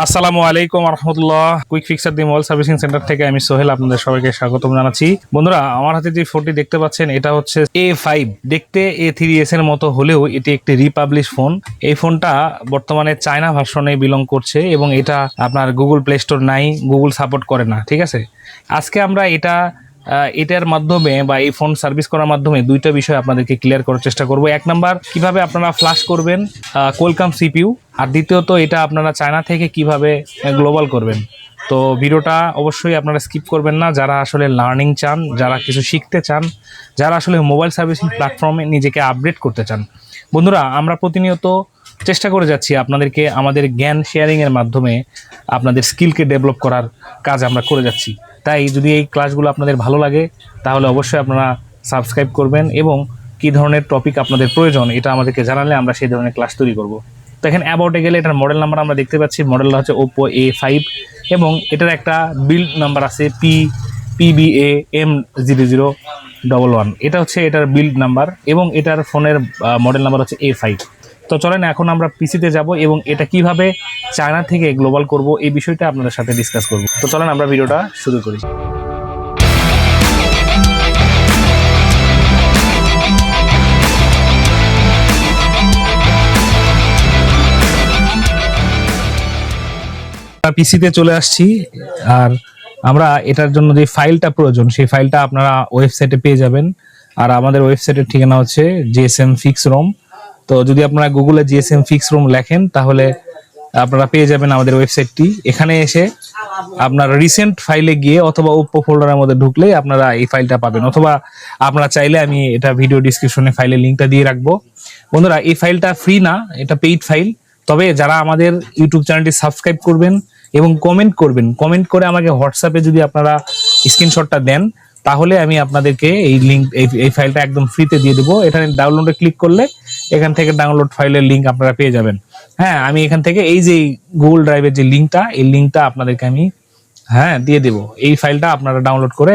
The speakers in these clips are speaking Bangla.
আসসালামু আলাইকুম রহমতুল্লাহ। কুইক ফিক্সার দি মোবাইল সার্ভিসিং সেন্টার থেকে আমি সোহেল আপনাদের সবাইকে স্বাগতম জানাচ্ছি। বন্ধুরা, আমার হাতে যে ফোনটি দেখতে পাচ্ছেন এটা হচ্ছে A5। দেখতে A3s এর মতো হলেও এটি একটি রিপাবলিশ ফোন। এই ফোনটা বর্তমানে চায়না ভার্সনে বিলং করছে এবং এটা আপনার গুগল প্লে স্টোর নাই, গুগল সাপোর্ট করে না। ঠিক আছে, আজকে আমরা এটার মাধ্যমে বা এই ফোন সার্ভিস করার মাধ্যমে দুইটা বিষয় আপনাদেরকে ক্লিয়ার করার চেষ্টা করব। এক নাম্বার, কিভাবে আপনারা ফ্ল্যাশ করবেন কোয়ালকম সিপিইউ, আর দ্বিতীয়ত এটা আপনারা চায়না থেকে কিভাবে গ্লোবাল করবেন। তো ভিডিওটা অবশ্যই আপনারা স্কিপ করবেন না, যারা আসলে লার্নিং চান, যারা কিছু শিখতে চান, যারা আসলে মোবাইল সার্ভিসিং প্ল্যাটফর্মে নিজেকে আপডেট করতে চান। বন্ধুরা, আমরা প্রতিনিয়ত চেষ্টা করে যাচ্ছি আপনাদেরকে আমাদের জ্ঞান শেয়ারিংয়ের মাধ্যমে আপনাদের স্কিলকে ডেভেলপ করার কাজ আমরা করে যাচ্ছি। তাই যদি এই ক্লাসগুলো আপনাদের ভালো লাগে তাহলে অবশ্যই আপনারা সাবস্ক্রাইব করবেন এবং কী ধরনের টপিক আপনাদের প্রয়োজন এটা আমাদেরকে জানালে আমরা সেই ধরনের ক্লাস তৈরি করব। তো এখানে অ্যাবাউটে গেলে এটার মডেল নাম্বার আমরা দেখতে পাচ্ছি, মডেলটা হচ্ছে Oppo A5 এবং এটার একটা বিল্ড নাম্বার আছে PBA-M0011। এটা হচ্ছে এটার বিল্ড নাম্বার এবং এটার ফোনের মডেল নাম্বার হচ্ছে A5। তো চলেন এখন আমরা পিসিতে যাব এবং এটা কিভাবে চায়না থেকে গ্লোবাল করব এই বিষয়টা আপনাদের সাথে ডিসকাস করব। তো চলেন আমরা ভিডিওটা শুরু করি। পিসিতে চলে আসছি আর আমরা এটার জন্য যে ফাইলটা প্রয়োজন সেই ফাইলটা আপনারা ওয়েবসাইটে পেয়ে যাবেন। আর আমাদের ওয়েবসাইটের ঠিকানা হচ্ছে GSM Fix ROM। তো যদি আপনারা গুগলে GSM Fix ROM লেখেন তাহলে আপনারা পেয়ে যাবেন আমাদের ওয়েবসাইটটি। এখানে এসে আপনার রিসেন্ট ফাইলে গিয়ে অথবা ওপ্পো ফোল্ডারের মধ্যে ঢুকলে আপনারা এই ফাইলটা পাবেন, অথবা আপনারা চাইলে আমি এটা ভিডিও ডিসক্রিপশনে ফাইলের লিঙ্কটা দিয়ে রাখবো। বন্ধুরা, এই ফাইলটা ফ্রি না, এটা পেইড ফাইল। তবে যারা আমাদের ইউটিউব চ্যানেলটি সাবস্ক্রাইব করবেন এবং কমেন্ট করবেন, কমেন্ট করে আমাকে হোয়াটসঅ্যাপে যদি আপনারা স্ক্রিনশটটা দেন তাহলে আমি আপনাদেরকে এই লিঙ্ক এই ফাইলটা একদম ফ্রিতে দিয়ে দেবো। এখানে ডাউনলোডে ক্লিক করলে এখান থেকে ডাউনলোড ফাইলের লিঙ্ক আপনারা পেয়ে যাবেন। হ্যাঁ, আমি এখান থেকে এই যে গুগল ড্রাইভের যে লিঙ্কটা, এই লিঙ্কটা আপনাদেরকে আমি দিয়ে দেবো। এই ফাইলটা আপনারা ডাউনলোড করে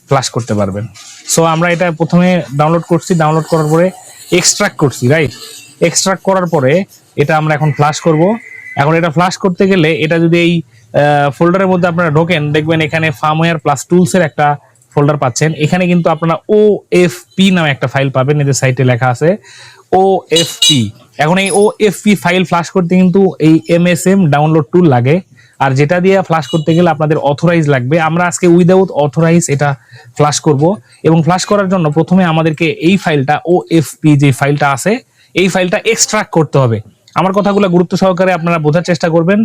ফ্ল্যাশ করতে পারবেন। সো আমরা এটা প্রথমে ডাউনলোড করছি, ডাউনলোড করার পরে এক্সট্রাক্ট করছি, রাইট। এক্সট্রাক্ট করার পরে এটা আমরা এখন ফ্ল্যাশ করব। এখন এটা ফ্ল্যাশ করতে গেলে এটা যদি এই ফোল্ডারের মধ্যে আপনারা ঢোকেন, দেখবেন এখানে ফার্মওয়্যার প্লাস টুলসের একটা ফোল্ডার পাচ্ছেন। এখানে কিন্তু আপনারা OFP নামে একটা ফাইল পাবেন, এদের সাইটে লেখা আছে OFP। এখন এই OFP ফাইল ফ্ল্যাশ করতে কিন্তু এই MSM ডাউনলোড টুল লাগে, আর যেটা দিয়ে ফ্ল্যাশ করতে গেলে আপনাদের অথরাইজ লাগবে। আমরা আজকে উইদাউট অথরাইজ এটা ফ্ল্যাশ করব এবং ফ্ল্যাশ করার জন্য প্রথমে আমাদেরকে এই ফাইলটা OFP যে ফাইলটা আছে এই ফাইলটা এক্সট্রাক্ট করতে হবে। আমার কথাগুলো গুরুত্ব সহকারে আপনারা বোঝার চেষ্টা করবেন।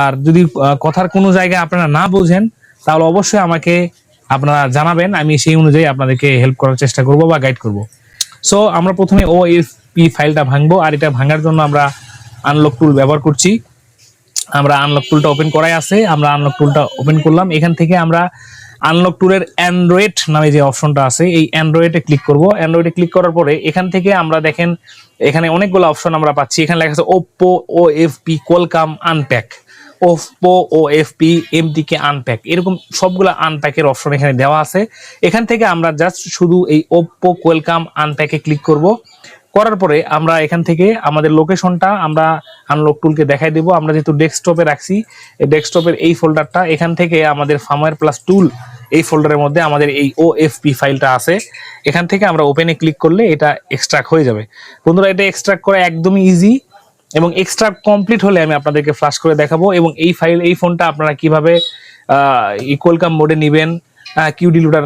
আর যদি কথার কোনো জায়গায় আপনারা না বোঝেন তাহলে অবশ্যই আমাকে আপনারা জানাবেন, আমি সেই অনুযায়ী আপনাদেরকে হেল্প করার চেষ্টা করব বা গাইড করব। সো আমরা প্রথমে OFP ফাইলটা ভাঙবো, আর এটা ভাঙার জন্য আমরা আনলক টুল ব্যবহার করছি। আমরা আনলক টুলটা ওপেন করাই আছে, আমরা আনলক টুলটা ওপেন করলাম। এখান থেকে আমরা আনলক টুলের অ্যান্ড্রয়েড নামে যে অপশনটা আছে এই অ্যান্ড্রয়েডে ক্লিক করব। অ্যান্ড্রয়েডে ক্লিক করার পরে এখান থেকে আমরা দেখেন এখানে অনেকগুলো অপশন আমরা পাচ্ছি। এখানে লেখা আছে Oppo OFP Qualcomm unpack, Oppo OFP MTK unpack, এরকম সবগুলো আনপ্যাকের অপশন এখানে দেওয়া আছে। এখান থেকে আমরা জাস্ট শুধু এই Oppo কোয়ালকম আনপ্যাকে ক্লিক করব। করার পরে আমরা এখান থেকে আমাদের লোকেশনটা আমরা আনলক টুলকে দেখাই দেবো। আমরা যেহেতু ডেস্কটপে রাখছি, এই ডেস্কটপের এই ফোল্ডারটা, এখান থেকে আমাদের ফার্মওয়্যার প্লাস টুল এই ফোল্ডারের মধ্যে আমাদের এই OFP ফাইলটা আছে। এখান থেকে আমরা ওপেনে ক্লিক করলে এটা এক্সট্রাক্ট হয়ে যাবে। বন্ধুরা, এটা এক্সট্রাক্ট করা একদমই ইজি এবং এক্সট্রাক্ট কমপ্লিট হলে আমি আপনাদেরকে ফ্ল্যাশ করে দেখাবো এবং এই ফোনটা আপনারা কিভাবে কোয়ালকম মোডে নেবেন, QD লোডার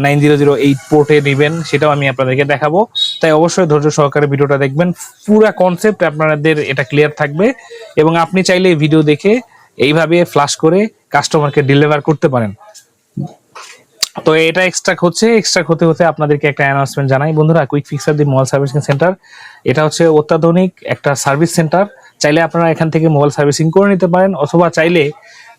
9008 পোর্টে নেবেন সেটাও আমি আপনাদেরকে দেখাবো। তাই অবশ্যই ধৈর্য সহকারে ভিডিওটা দেখবেন, পুরো কনসেপ্ট আপনাদের এটা ক্লিয়ার থাকবে এবং আপনি চাইলে এই ভিডিও দেখে এইভাবে ফ্ল্যাশ করে কাস্টমারকে ডেলিভার করতে পারেন। তো এটা এক্সট্রাক্ট হতে হতে আপনাদেরকে একটা অ্যানাউন্সমেন্ট জানাই। বন্ধুরা, কুইক ফিক্সার দি মোবাইল সার্ভিসিং সেন্টার এটা হচ্ছে অত্যাধুনিক একটা সার্ভিস সেন্টার। চাইলে আপনারা এখান থেকে মোবাইল সার্ভিসিং করে নিতে পারেন, অথবা চাইলে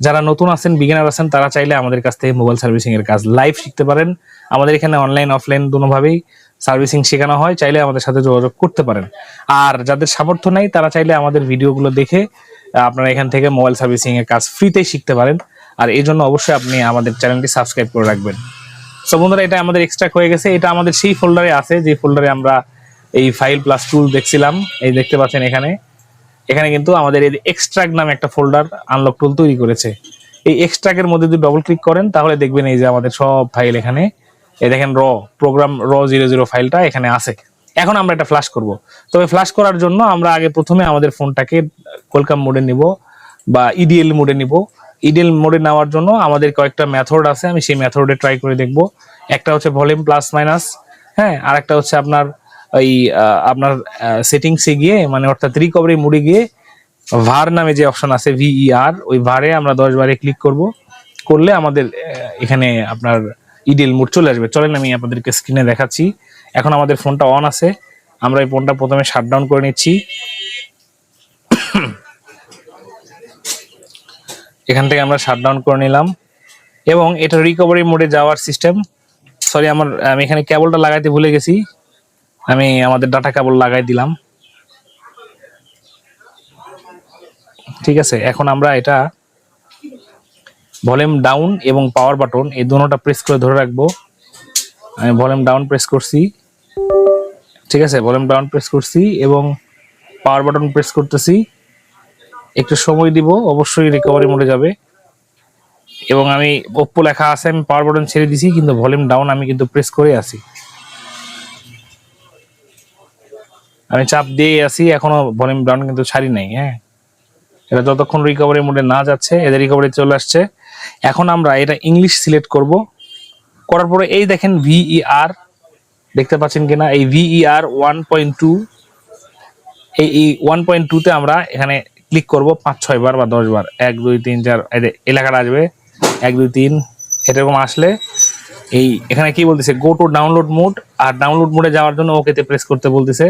যারা নতুন আছেন, বিগিনার আছেন, তারা চাইলে আমাদের কাছ থেকে মোবাইল সার্ভিসিং এর কাজ লাইভ শিখতে পারেন। আমাদের এখানে অনলাইন অফলাইন দুটোভাবেই সার্ভিসিং শেখানো হয়, চাইলে আমাদের সাথে যোগাযোগ করতে পারেন। আর যাদের সামর্থ্য নাই তারা চাইলে আমাদের ভিডিওগুলো দেখে আপনারা এখান থেকে মোবাইল সার্ভিসিং এর কাজ ফ্রিতেই শিখতে পারেন। আর এই জন্য অবশ্যই আপনি আমাদের চ্যানেলটি সাবস্ক্রাইব করে রাখবেন। সো বন্ধুরা, এটা আমাদের এক্সট্রাক্ট হয়ে গেছে। এটা আমাদের সেই ফোল্ডারে আছে যে ফোল্ডারে আমরা এই ফাইল প্লাস টুল দেখছিলাম। এই দেখতে পাচ্ছেন এখানে এখানে কিন্তু আমাদের এই এক্সট্রাক্ট নামে একটা ফোল্ডার আনলক টুল তৈরি করেছে। এই এক্সট্রাক্টের মধ্যে যদি ডবল ক্লিক করেন তাহলে দেখবেন এই যে আমাদের সব ফাইল এখানে, এই দেখেন প্রোগ্রাম র00 ফাইলটা এখানে আছে। এখন আমরা এটা ফ্ল্যাশ করব। তবে ফ্ল্যাশ করার জন্য আমরা আগে প্রথমে আমাদের ফোনটাকে কোয়ালকম মোডে নিব বা ইডিএল মোডে নিব। ইডিএল মোডে নেওয়ার জন্য আমাদের কয়েকটা মেথড আছে, আমি সেই মেথডে ট্রাই করে দেখব। একটা হচ্ছে ভলিউম প্লাস মাইনাস, হ্যাঁ, আর একটা হচ্ছে আপনার ওই আপনার সেটিংসে গিয়ে, মানে অর্থাৎ রিকভারি মোডে গিয়ে ভার নামে যে অপশন আছে ভিইআর, ওই ভারে আমরা 10 বারে ক্লিক করব। করলে আমাদের এখানে আপনার ইডিএল মোড চলে আসবে। চলেন আমি আপনাদেরকে স্ক্রিনে দেখাচ্ছি। এখন আমাদের ফোনটা অন আছে, আমরা এই ফোনটা প্রথমে শাটডাউন করে নিচ্ছি। এখান থেকে আমরা শাটডাউন করে নিলাম এবং এটা রিকভারি মোডে যাওয়ার সিস্টেম। সরি, আমি এখানে কেবলটা লাগাইতে ভুলে গেছি, আমি আমাদের ডাটা কেবল লাগাই দিলাম। ঠিক আছে, এখন আমরা এটা ভলিউম ডাউন এবং পাওয়ার বাটন এই দুটোটা প্রেস করে ধরে রাখবো। আমি ভলিউম ডাউন প্রেস করছি, ঠিক আছে, ভলিউম ডাউন প্রেস করছি এবং পাওয়ার বাটন প্রেস করতেছি। একটু সময় দিব, অবশ্যই রিকভারি মোডে যাবে। এবং আমি ওপ্পো লেখা আছে, আমি পাওয়ার বাটন ছেড়ে দিছি, কিন্তু ভলিউম ডাউন আমি কিন্তু প্রেস করে আছি, আমি চাপ দিয়ে আছি, এখনো ভলিউম ডাউন কিন্তু ছাড়ি নাই। হ্যাঁ, এটা যতক্ষণ রিকভারি মোডে না যাচ্ছে, এদের রিকভারি চলে আসছে। এখন আমরা এটা ইংলিশ সিলেক্ট করব। করার পরে এই দেখেন ভিইআর দেখতে পাচ্ছেন কিনা, এই ভিইআর 1.2, এই 1.2তে আমরা এখানে ক্লিক করব 5-6 বার বা 10 বার, 1 2 3 4 এলাকাটা আসবে 1 2 3, এরকম আসলে এই এখানে কি বলতেছে, গো টু ডাউনলোড মোড, আর ডাউনলোড মোডে যাওয়ার জন্য ওকেতে প্রেস করতে বলতেছে।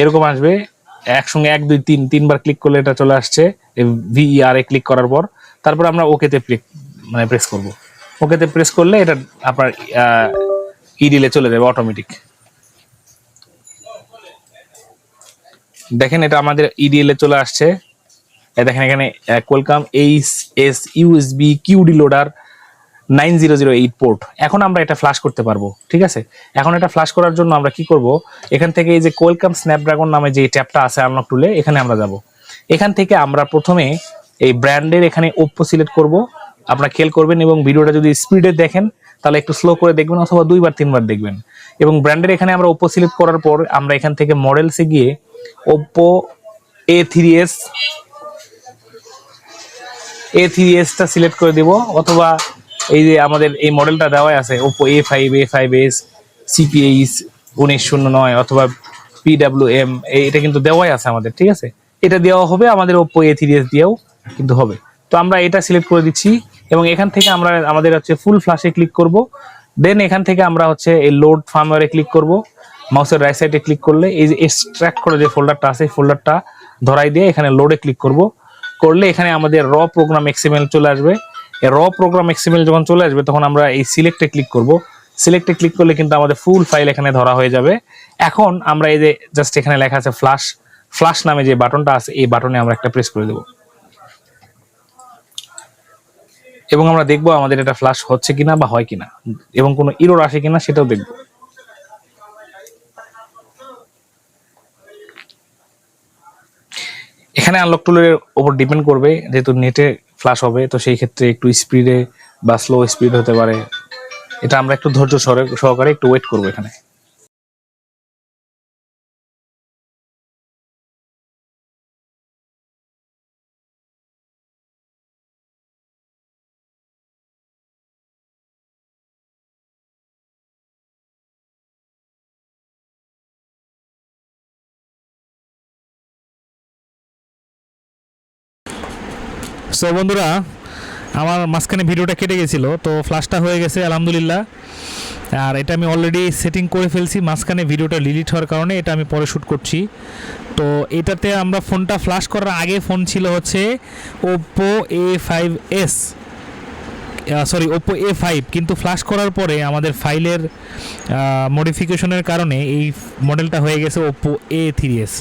এরকম আসবে একসঙ্গে 1 2 3 3বার ক্লিক করলে এটা চলে আসছে ভিইআর এ ক্লিক করার পর। তারপর আমরা ওকেতে প্রেস করব। ওকেতে প্রেস করলে এটা আপনার ইডিএল এ চলে যাবে অটোমেটিক। দেখেন এটা আমাদের ইডিএল এ চলে আসছে। দেখেন এখানে Qualcomm HS USB QD loader 9008 port. এখন আমরা এটা ফ্ল্যাশ করতে পারবো। ঠিক আছে, এখন এটা ফ্ল্যাশ করার জন্য আমরা কি করব, এখান থেকে এই যে কোয়ালকম স্ন্যাপড্রাগন নামে যে ট্যাবটা আছে আনলক টুলে, এখানে আমরা যাব। এখান থেকে আমরা প্রথমে এই ব্র্যান্ডের এখানে ওপ্পো সিলেক্ট করব। আপনারা খেয়াল করবেন এবং ভিডিওটা যদি স্পিডে দেখেন তাহলে একটু স্লো করে দেখবেন, অথবা 2 বার 3 বার দেখবেন। এবং ব্র্যান্ডের এখানে আমরা ওপ্পো সিলেক্ট করার পর আমরা এখান থেকে মডেলসে গিয়ে ওপ্পো A3s টা সিলেক্ট করে দিব, অথবা এই যে আমাদের এই মডেলটা দেওয়াই আছে ওপ্পো A5s CPAs 1909 অথবা PWM, এটা কিন্তু দেওয়াই আছে আমাদের। ঠিক আছে, এটা দেওয়া হবে আমাদের ওপ্পো A3s দিয়েও কিন্তু হবে। তো আমরা এটা সিলেক্ট করে দিচ্ছি এবং এখান থেকে আমরা আমাদের হচ্ছে ফুল ফ্ল্যাশে ক্লিক করব। দেন এখান থেকে আমরা হচ্ছে এই লোড ফার্মওয়্যারে ক্লিক করব। মাউসের রাইট সাইডে ক্লিক করলে এই যে এক্সট্রাক্ট করে যে ফোল্ডারটা আছে, ফোল্ডারটা ধরাই দিয়ে এখানে লোডে ক্লিক করব। করলে এখানে আমাদের র প্রোগ্রাম এক্সএমএল চলে আসবে। এই র প্রোগ্রাম এক্সএমএল যখন চলে আসবে তখন আমরা এই সিলেক্টে ক্লিক করব। সিলেক্টে ক্লিক করলে কিন্তু আমাদের ফুল ফাইল এখানে ধরা হয়ে যাবে। এখন আমরা এই যে জাস্ট এখানে লেখা আছে ফ্ল্যাশ নামে যে বাটনটা আছে, এই বাটনে আমরা একটা প্রেস করে দেব এবং আমরা দেখবো আমাদের এটা ফ্ল্যাশ হচ্ছে কিনা বা হয় কিনা, এবং কোনো এরর আসে কিনা সেটাও দেখব। এখানে আনলক টুলের উপর ডিপেন্ড করবে, যেহেতু নেটে ফ্ল্যাশ হবে তো সেই ক্ষেত্রে একটু স্পিডে বা স্লো স্পিড হতে পারে। এটা আমরা একটু ধৈর্য সহকারে একটু ওয়েট করবো এখানে। সো বন্ধুরা, আমার মাঝখানে ভিডিওটা কেটে গেছিলো, তো ফ্ল্যাশটা হয়ে গেছে আলহামদুলিল্লাহ। আর এটা আমি অলরেডি সেটিং করে ফেলছি, মাঝখানে ভিডিওটা ডিলিট হওয়ার কারণে এটা আমি পরে শ্যুট করছি। তো এটাতে আমরা ফোনটা ফ্ল্যাশ করার আগে ফোন ছিল হচ্ছে Oppo A5s, sorry Oppo A5, কিন্তু ফ্ল্যাশ করার পরে আমাদের ফাইলের মডিফিকেশনের কারণে এই মডেলটা হয়ে গেছে ওপ্পো A3s।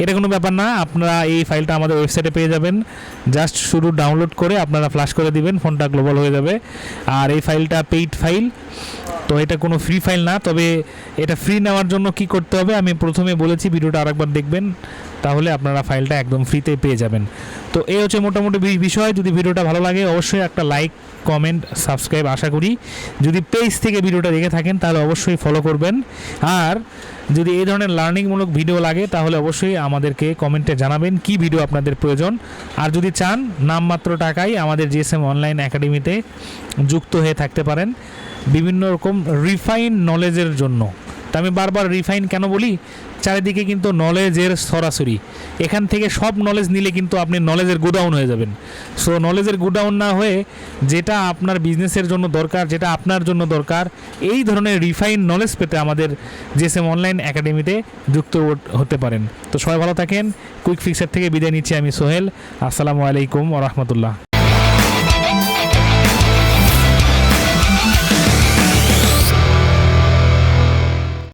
এটা কোনো ব্যাপার না, আপনারা এই ফাইলটা আমাদের ওয়েবসাইটে পেয়ে যাবেন, জাস্ট শুধু ডাউনলোড করে আপনারা ফ্ল্যাশ করে দিবেন, ফোনটা গ্লোবাল হয়ে যাবে। আর এই ফাইলটা পেইড ফাইল, তো এটা কোনো ফ্রি ফাইল না। তবে এটা ফ্রি নেওয়ার জন্য কি করতে হবে আমি প্রথমে বলেছি, ভিডিওটা আরেকবার দেখবেন। তাহলে আপনারা ফাইলটা একদম ফ্রিতে পেয়ে যাবেন। তো এই হচ্ছে মোটামুটি বিষয়। যদি ভিডিওটা ভালো লাগে অবশ্যই একটা লাইক, কমেন্ট, সাবস্ক্রাইব আশা করি। যদি পেজ থেকে ভিডিওটা দেখে থাকেন তাহলে অবশ্যই ফলো করবেন। আর যদি এই ধরনের লার্নিংমূলক ভিডিও লাগে তাহলে অবশ্যই আমাদেরকে কমেন্টে জানাবেন কি ভিডিও আপনাদের প্রয়োজন। আর যদি চান নামমাত্র টাকায় আমাদের জিএসএম অনলাইন একাডেমিতে যুক্ত হয়ে থাকতে পারেন বিভিন্ন রকম রিফাইন নলেজের জন্য। তা আমি বারবার রিফাইন কেন বলি, চারিদিকে কিন্তু নলেজের সরাসরি, এখান থেকে সব নলেজ নিলে কিন্তু আপনি নলেজের গোডাউন হয়ে যাবেন। সো নলেজের গোডাউন না হয়ে যেটা আপনার বিজনেসের জন্য দরকার, যেটা আপনার জন্য দরকার, এই ধরনের রিফাইন নলেজ পেতে আমাদের জিএসএম অনলাইন একাডেমিতে যুক্ত হতে পারেন। তো সবাই ভালো থাকেন। কুইক ফিক্সার থেকে বিদায় নিচ্ছি আমি সোহেল। আসসালামু আলাইকুম ওয়া রাহমাতুল্লাহ।